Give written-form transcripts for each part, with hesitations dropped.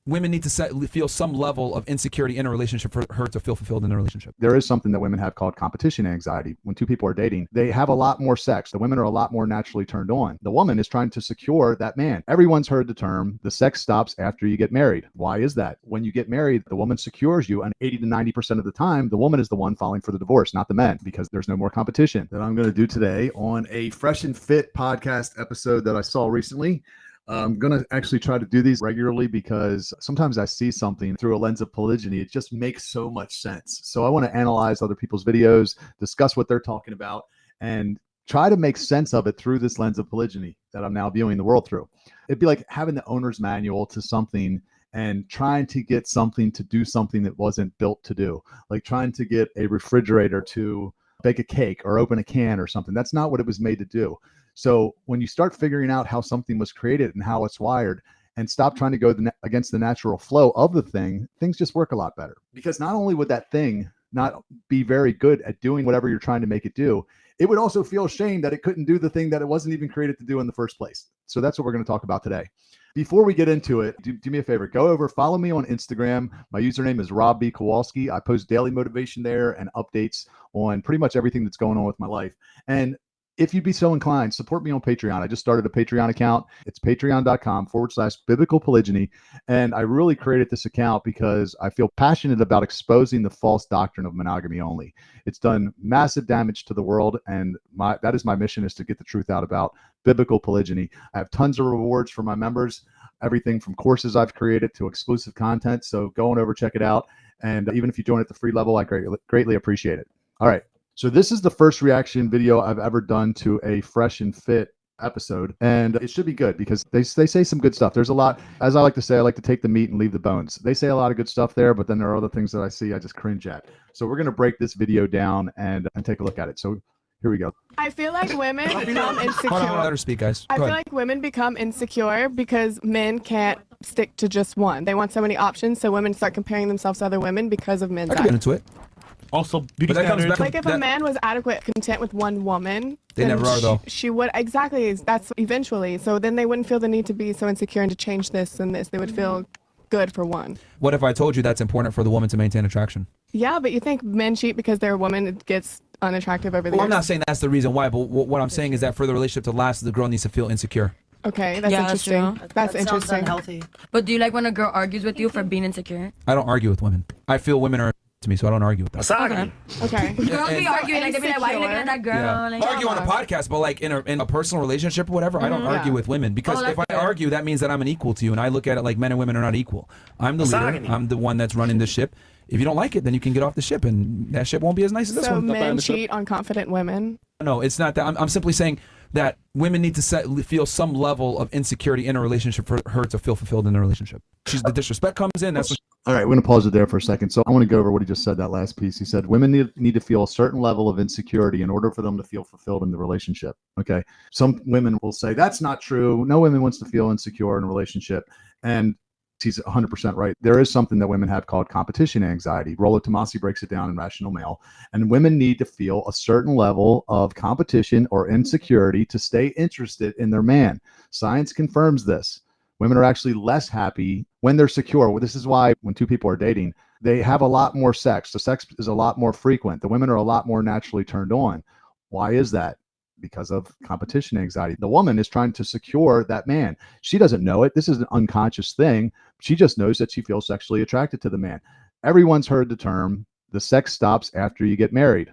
women need to feel some level of insecurity in a relationship for her to feel fulfilled in the relationship. There is something that women have called competition anxiety. When two people are dating, they have a lot more sex. The women are a lot more naturally turned on. The woman is trying to secure that man. Everyone's heard the term, the sex stops after you get married. Why is that? When you get married, the woman secures you, and 80 to 90% of the time, the woman is the one filing for the divorce, not the men, because there's no more competition. That I'm going to do today on a Fresh and Fit podcast episode that I saw recently. I'm going to actually try to do these regularly because sometimes I see something through a lens of polygyny. It just makes so much sense. So I want to analyze other people's videos, discuss what they're talking about, and try to make sense of it through this lens of polygyny that I'm now viewing the world through. It'd be like having the owner's manual to something and trying to get something to do something that wasn't built to do, like trying to get a refrigerator to bake a cake or open a can or something. That's not what it was made to do. So when you start figuring out how something was created and how it's wired, and stop trying to go against the natural flow of the thing, things just work a lot better. Because not only would that thing not be very good at doing whatever you're trying to make it do, it would also feel shame that it couldn't do the thing that it wasn't even created to do in the first place. So that's what we're going to talk about today. Before we get into it, do me a favor. Go over, follow me on Instagram. My username is Rob B. Kowalski. I post daily motivation there and updates on pretty much everything that's going on with my life. And if you'd be so inclined, support me on Patreon. I just started a Patreon account. It's patreon.com/biblical polygyny. And I really created this account because I feel passionate about exposing the false doctrine of monogamy only. It's done massive damage to the world. And that is my mission, is to get the truth out about biblical polygyny. I have tons of rewards for my members, everything from courses I've created to exclusive content. So go on over, check it out. And even if you join at the free level, I greatly appreciate it. All right. So this is the first reaction video I've ever done to a Fresh and Fit episode, and it should be good because they say some good stuff. There's a lot, as I like to say, I like to take the meat and leave the bones. They say a lot of good stuff there, but then there are other things that I see I just cringe at. So we're going to break this video down and take a look at it. So here we go. I feel like women become insecure. Hold on, let her speak, guys. I feel like women become insecure because men can't stick to just one. They want so many options, so women start comparing themselves to other women because of men's I can get into it. Also, beauty But that comes standards. back- Like if a man was adequate, content with one woman, They then never are, though. She would, exactly. That's eventually. So then they wouldn't feel the need to be so insecure and to change this and this. They would feel good for one. What if I told you that's important for the woman to maintain attraction? Yeah, but you think men cheat because they're a woman, it gets unattractive over the Well, years. I'm not saying that's the reason why, but what I'm saying is that for the relationship to last, the girl needs to feel insecure. Okay, that's Yeah, that's interesting. true. That's That sounds interesting. unhealthy. But do you like when a girl argues with you for being insecure? I don't argue with women. I feel women are to me, so I don't argue with that. Misogyny. Okay. Girls be arguing like they be like, why you looking at that girl? Yeah. Like, Argue on a podcast, but like in a personal relationship or whatever, I don't argue with women because Oh, if I that's fair. argue, that means that I'm an equal to you, and I look at it like men and women are not equal. I'm the leader. Misogyny. I'm the one that's running the ship. If you don't like it, then you can get off the ship, and that ship won't be as nice as this So one. men cheat on confident women. No, it's not that. I'm simply saying that women need to feel some level of insecurity in a relationship for her to feel fulfilled in a relationship. The disrespect comes in. That's what All right, we're going to pause it there for a second. So I want to go over what he just said, that last piece. He said women need to feel a certain level of insecurity in order for them to feel fulfilled in the relationship. Okay. Some women will say that's not true. No woman wants to feel insecure in a relationship. And he's 100% right. There is something that women have called competition anxiety. Rollo Tomasi breaks it down in Rational Male. And women need to feel a certain level of competition or insecurity to stay interested in their man. Science confirms this. Women are actually less happy when they're secure. Well, this is why when two people are dating, they have a lot more sex. The sex is a lot more frequent. The women are a lot more naturally turned on. Why is that? Because of competition anxiety. The woman is trying to secure that man. She doesn't know it. This is an unconscious thing. She just knows that she feels sexually attracted to the man. Everyone's heard the term, the sex stops after you get married.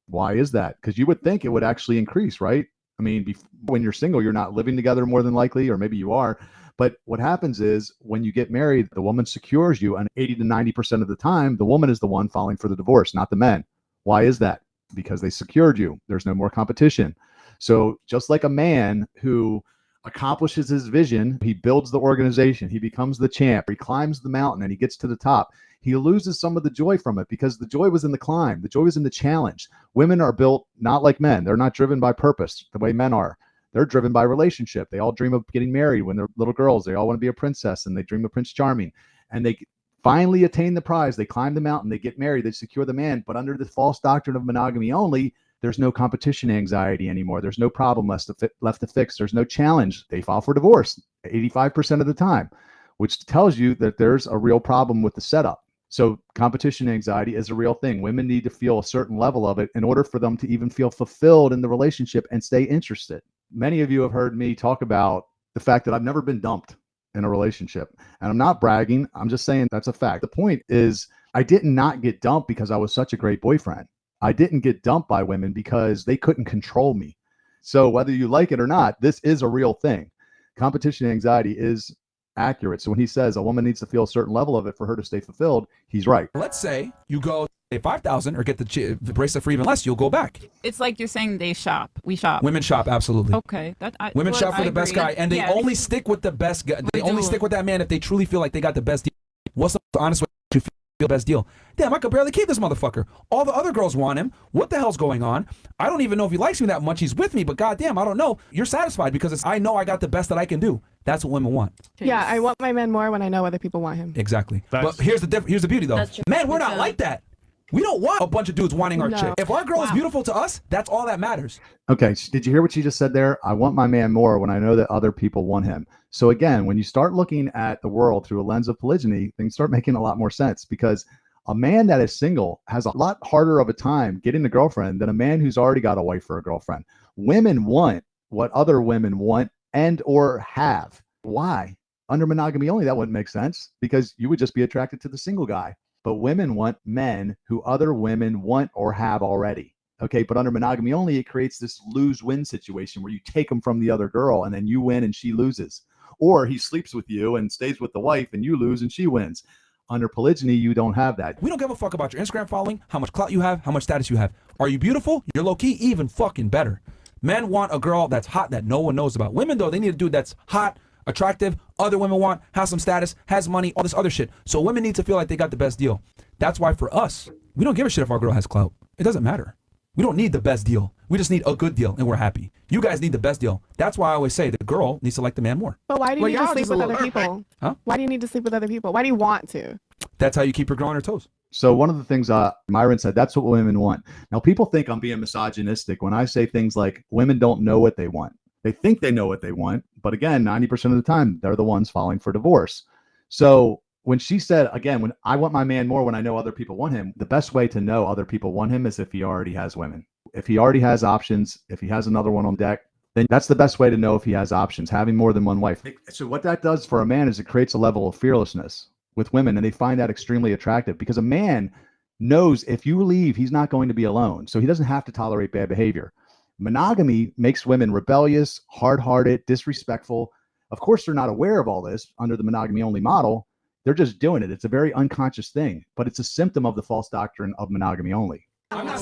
Why is that? Because you would think it would actually increase, right? I mean, when you're single, you're not living together more than likely, or maybe you are. But what happens is when you get married, the woman secures you, and 80 to 90% of the time, the woman is the one filing for the divorce, not the men. Why is that? Because they secured you. There's no more competition. So just like a man who accomplishes his vision, he builds the organization, he becomes the champ, he climbs the mountain and he gets to the top. He loses some of the joy from it because the joy was in the climb. The joy was in the challenge. Women are built not like men. They're not driven by purpose the way men are. They're driven by relationship. They all dream of getting married when they're little girls. They all want to be a princess and they dream of Prince Charming. And they finally attain the prize. They climb the mountain, they get married, they secure the man. But under the false doctrine of monogamy only, there's no competition anxiety anymore. There's no problem left to fix. There's no challenge. They file for divorce 85% of the time. which tells you that there's a real problem with the setup. So competition anxiety is a real thing. Women need to feel a certain level of it in order for them to even feel fulfilled in the relationship and stay interested. Many of you have heard me talk about the fact that I've never been dumped in a relationship. And I'm not bragging. I'm just saying that's a fact. The point is, I did not get dumped because I was such a great boyfriend. I didn't get dumped by women because they couldn't control me. So whether you like it or not, this is a real thing. Competition anxiety is accurate. So when he says a woman needs to feel a certain level of it for her to stay fulfilled, he's right. Let's say you go pay $5,000 or get the bracelet for even less, you'll go back. It's like you're saying they shop. We shop. Women shop, absolutely. Okay. Women shop for the best guy, and they only stick with the best guy. They only stick with that man if they truly feel like they got the best deal. What's the honest way to feel the best deal? Damn, I could barely keep this motherfucker. All the other girls want him. What the hell's going on? I don't even know if he likes me that much. He's with me, but goddamn, I don't know. You're satisfied because I know I got the best that I can do. That's what women want. Yeah, I want my man more when I know other people want him. Exactly. But here's the beauty though. Man, we're not like that. We don't want a bunch of dudes wanting our chick. If our girl is beautiful to us, that's all that matters. Okay, did you hear what she just said there? I want my man more when I know that other people want him. So again, when you start looking at the world through a lens of polygyny, things start making a lot more sense, because a man that is single has a lot harder of a time getting a girlfriend than a man who's already got a wife or a girlfriend. Women want what other women want and or have. Why? Under monogamy only, that wouldn't make sense, because you would just be attracted to the single guy. But women want men who other women want or have already. Okay, but under monogamy only, it creates this lose-win situation where you take him from the other girl and then you win and she loses. Or he sleeps with you and stays with the wife and you lose and she wins. Under polygyny, you don't have that. We don't give a fuck about your Instagram following, how much clout you have, how much status you have. Are you beautiful? You're low-key, even fucking better. Men want a girl that's hot that no one knows about. Women, though, they need a dude that's hot, attractive, other women want, has some status, has money, all this other shit. So women need to feel like they got the best deal. That's why for us, we don't give a shit if our girl has clout. It doesn't matter. We don't need the best deal. We just need a good deal and we're happy. You guys need the best deal. That's why I always say the girl needs to like the man more. But why do you need to sleep with other people? Huh? Why do you need to sleep with other people? Why do you want to? That's how you keep your girl on her toes. So one of the things Myron said, that's what women want. Now, people think I'm being misogynistic when I say things like women don't know what they want. They think they know what they want, but again, 90% of the time, they're the ones filing for divorce. So when she said, again, when I want my man more when I know other people want him, the best way to know other people want him is if he already has women. If he already has options, if he has another one on deck, then that's the best way to know if he has options, having more than one wife. So what that does for a man is it creates a level of fearlessness with women, and they find that extremely attractive, because a man knows if you leave, he's not going to be alone. So he doesn't have to tolerate bad behavior. Monogamy makes women rebellious, hard-hearted, disrespectful. Of course, they're not aware of all this under the monogamy-only model. They're just doing it. It's a very unconscious thing, but it's a symptom of the false doctrine of monogamy only. I'm not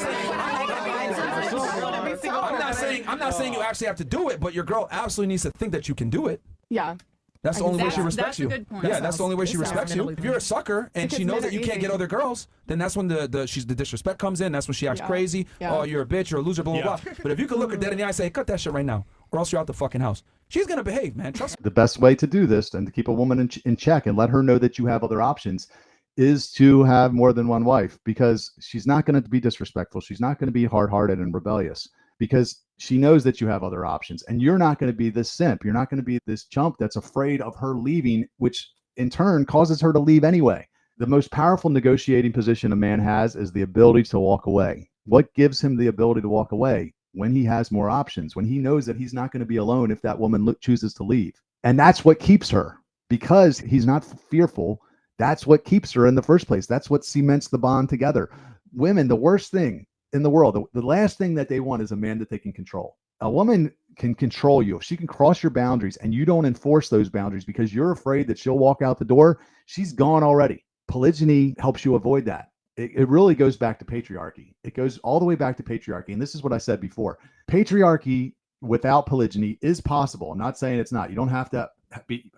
saying you actually have to do it, but your girl absolutely needs to think that you can do it. Yeah. That's the only way she respects you. That's a good point. Yeah, that's the only way she respects you. If you're a sucker and she knows that you can't get other girls, then that's when the disrespect comes in. That's when she acts crazy. Yeah. Oh, you're a bitch, you're a loser, blah, blah, blah. But if you can look her dead in the eye and say, hey, cut that shit right now, or else you're out the fucking house, she's going to behave, man. Trust me. The best way to do this and to keep a woman in check and let her know that you have other options is to have more than one wife, because she's not going to be disrespectful. She's not going to be hard-hearted and rebellious, because she knows that you have other options, and you're not going to be this simp. You're not going to be this chump that's afraid of her leaving, which in turn causes her to leave anyway. The most powerful negotiating position a man has is the ability to walk away. What gives him the ability to walk away? When he has more options, when he knows that he's not going to be alone if that woman chooses to leave. And that's what keeps her, because he's not fearful. That's what keeps her in the first place. That's what cements the bond together. Women, the worst thing in the world, the last thing that they want is a man that they can control. A woman can control you. If she can cross your boundaries and you don't enforce those boundaries because you're afraid that she'll walk out the door, she's gone already. Polygyny helps you avoid that. It really goes back to patriarchy. It goes all the way back to patriarchy. And this is what I said before. Patriarchy without polygyny is possible. I'm not saying it's not. You don't have to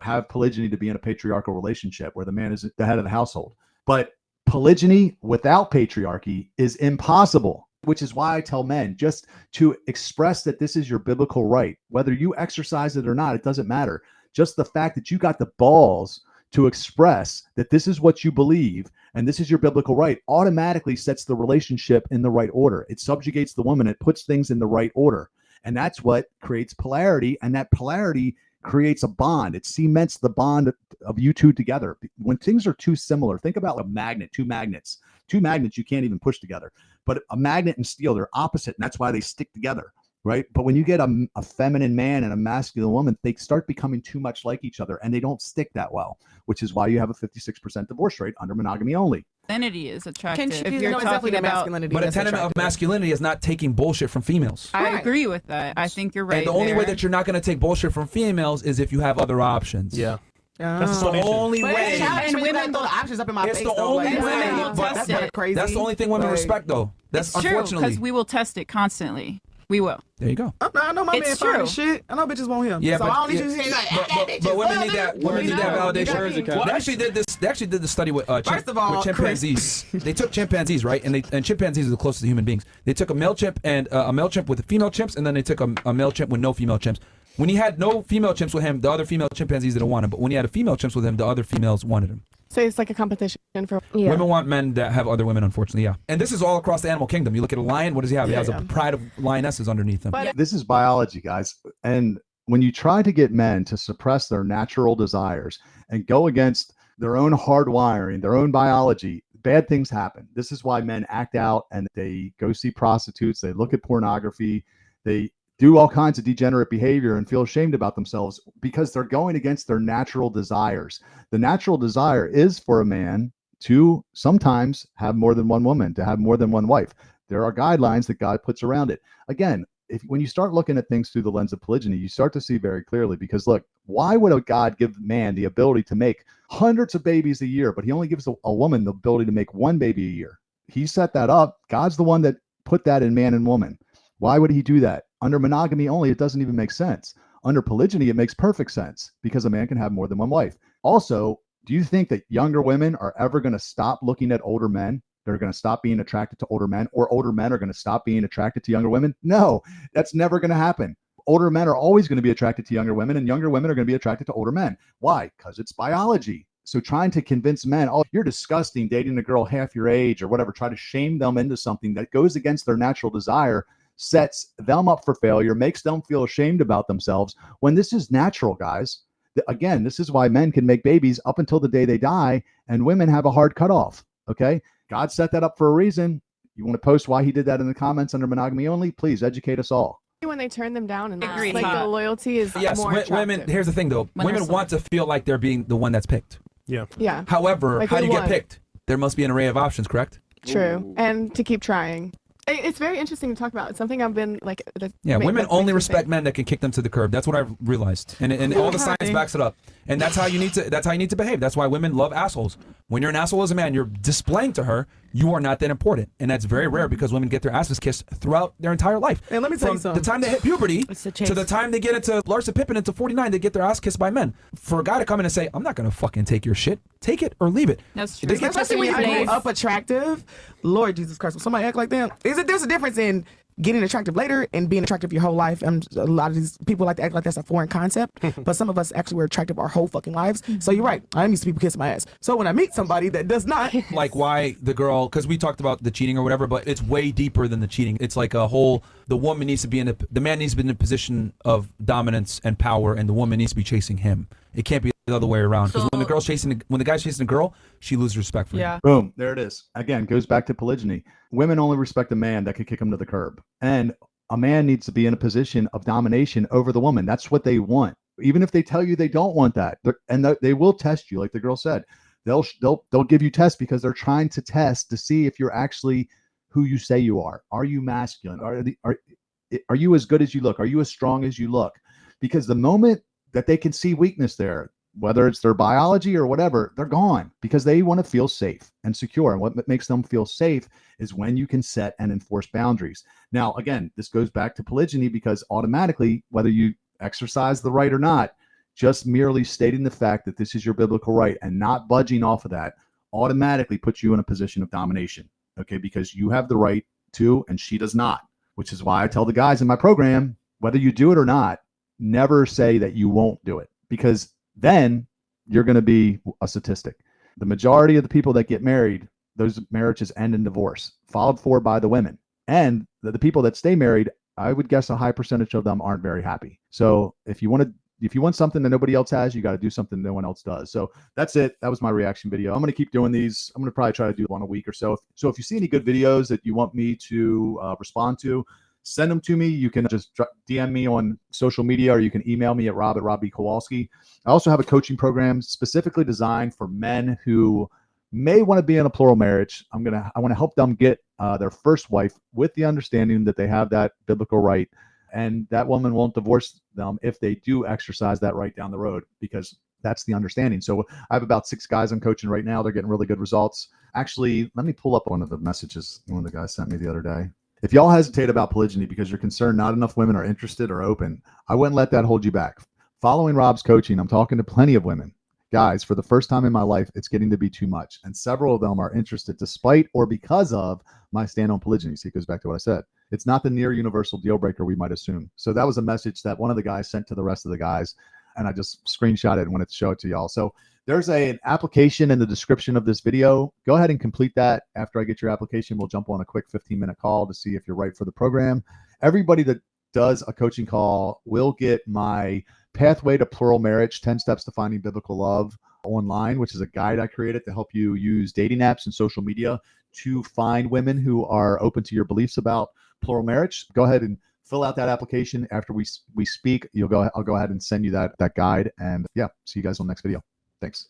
have polygyny to be in a patriarchal relationship where the man is the head of the household. But polygyny without patriarchy is impossible, which is why I tell men just to express that this is your biblical right. Whether you exercise it or not, it doesn't matter. Just the fact that you got the balls to express that this is what you believe and this is your biblical right automatically sets the relationship in the right order. It subjugates the woman. It puts things in the right order. And that's what creates polarity. And that polarity creates a bond. It cements the bond of you two together. When things are too similar, think about a magnet, two magnets. Two magnets you can't even push together. But a magnet and steel, they're opposite, and that's why they stick together, right? But when you get a feminine man and a masculine woman, they start becoming too much like each other, and they don't stick that well, which is why you have a 56% divorce rate under monogamy only. Masculinity is attractive. Can she if do you're that? talking about, masculinity. But a that's tenet of attractive. masculinity is not taking bullshit from females. I Right. agree with that. I think you're right. And the only way there. that you're not going to take bullshit from females is if you have other options. Yeah. That's the only But way. it's challenging And when you women throw the options up in my It's face. the though, only like, way, that's but that's that's kinda crazy. That's the only thing women Like, respect, though. That's It's true, unfortunately. because we will test it constantly. We will. There you go. I know my It's man fine true. as shit. I know bitches want him. Yeah, so but, I don't need yeah, you to say like, but women need that. Women need that validation. They actually did this. They actually did the study with First of all, with chimpanzees. They took chimpanzees, right? And chimpanzees are the closest to human beings. They took a male chimp and a male chimp with female chimps, and then they took a male chimp with no female chimps. When he had no female chimps with him, the other female chimpanzees didn't want him. But when he had a female chimps with him, the other females wanted him. So it's like a competition for Women want men that have other women, unfortunately, yeah. And this is all across the animal kingdom. You look at a lion, what does he have? He has a pride of lionesses underneath him. But This is biology, guys. And when you try to get men to suppress their natural desires and go against their own hardwiring, their own biology, bad things happen. This is why men act out and they go see prostitutes, they look at pornography, they do all kinds of degenerate behavior and feel ashamed about themselves because they're going against their natural desires. The natural desire is for a man to sometimes have more than one woman, to have more than one wife. There are guidelines that God puts around it. Again, when you start looking at things through the lens of polygyny, you start to see very clearly, because look, why would a God give man the ability to make hundreds of babies a year, but he only gives a woman the ability to make one baby a year? He set that up. God's the one that put that in man and woman. Why would he do that? Under monogamy only, it doesn't even make sense. Under polygyny, it makes perfect sense because a man can have more than one wife. Also, do you think that younger women are ever going to stop looking at older men? They're going to stop being attracted to older men, or older men are going to stop being attracted to younger women? No, that's never going to happen. Older men are always going to be attracted to younger women, and younger women are going to be attracted to older men. Why? Because it's biology. So trying to convince men, oh, you're disgusting dating a girl half your age or whatever, try to shame them into something that goes against their natural desire, sets them up for failure, makes them feel ashamed about themselves, when this is natural, guys. Again, this is why men can make babies up until the day they die, and women have a hard cutoff, okay? God set that up for a reason. You want to post why he did that in the comments under monogamy only? Please educate us all. when they turn them down, and Agreed. like the loyalty is Yes, more women. attractive. Here's the thing, though. When Women they're want to feel like they're being the one that's picked. Yeah. Yeah, However, Like how do they you get want. picked? There must be an array of options, correct? true. And to keep trying. It's very interesting to talk about. It's something I've been like. Yeah, women only respect men that can kick them to the curb. That's what I've realized, and all the science backs it up. And that's how you need to. That's how you need to behave. That's why women love assholes. When you're an asshole as a man, you're displaying to her you are not that important, and that's very rare because women get their asses kissed throughout their entire life. And let me tell you From something. the time they hit puberty It's a to chase. the time they get into Larsa Pippen into 49, they get their ass kissed by men. For a guy to come in and say, "I'm not gonna fucking take your shit. Take it or leave it." That's true. They get Especially when you Place. grew up attractive. Lord Jesus Christ, when somebody act like that, there's a difference in getting attractive later and being attractive your whole life. And a lot of these people like to act like that's a foreign concept, but some of us actually were attractive our whole fucking lives. So you're right. I'm used to people kissing my ass. So when I meet somebody that does not, Like why the girl, because we talked about the cheating or whatever, but it's way deeper than the cheating. It's like a whole, the woman needs to be the man needs to be in a position of dominance and power, and the woman needs to be chasing him. It can't be the other way around, because when the guy's chasing a girl, she loses respect for him. Yeah. Boom, there it is. Again, goes back to polygyny. Women only respect a man that could kick them to the curb. And a man needs to be in a position of domination over the woman. That's what they want. Even if they tell you they don't want that. They will test you, like the girl said. They'll give you tests because they're trying to test to see if you're actually who you say you are. Are you masculine? Are you as good as you look? Are you as strong as you look? Because the moment that they can see weakness there, whether it's their biology or whatever, they're gone because they want to feel safe and secure. And what makes them feel safe is when you can set and enforce boundaries. Now, again, this goes back to polygyny because automatically, whether you exercise the right or not, just merely stating the fact that this is your biblical right and not budging off of that automatically puts you in a position of domination. Okay, because you have the right to, and she does not, which is why I tell the guys in my program, whether you do it or not, never say that you won't do it, because then you're going to be a statistic. The majority of the people that get married, those marriages end in divorce, followed for by the women. And the people that stay married, I would guess a high percentage of them aren't very happy. So if you want to if you want something that nobody else has, you got to do something no one else does. So that's it. That was my reaction video. I'm going to keep doing these. I'm going to probably try to do one a week or so. So if you see any good videos that you want me to respond to, send them to me. You can just DM me on social media, or you can email me at rob@robbkowalski. I also have a coaching program specifically designed for men who may want to be in a plural marriage. I want to help them get their first wife with the understanding that they have that biblical right, and that woman won't divorce them if they do exercise that right down the road, because that's the understanding. So I have about 6 guys I'm coaching right now. They're getting really good results. Actually, let me pull up one of the messages one of the guys sent me the other day. If y'all hesitate about polygyny because you're concerned not enough women are interested or open, I wouldn't let that hold you back. Following Rob's coaching, I'm talking to plenty of women. Guys, for the first time in my life, it's getting to be too much. And several of them are interested despite or because of my stand on polygyny. See, it goes back to what I said. It's not the near universal deal breaker we might assume. So that was a message that one of the guys sent to the rest of the guys, and I just screenshot it and wanted to show it to y'all. So there's an application in the description of this video. Go ahead and complete that. After I get your application, we'll jump on a quick 15-minute call to see if you're right for the program. Everybody that does a coaching call will get my Pathway to Plural Marriage, 10 Steps to Finding Biblical Love online, which is a guide I created to help you use dating apps and social media to find women who are open to your beliefs about plural marriage. Go ahead and fill out that application. After we speak, I'll go ahead and send you that guide. And yeah, see you guys on the next video. Thanks.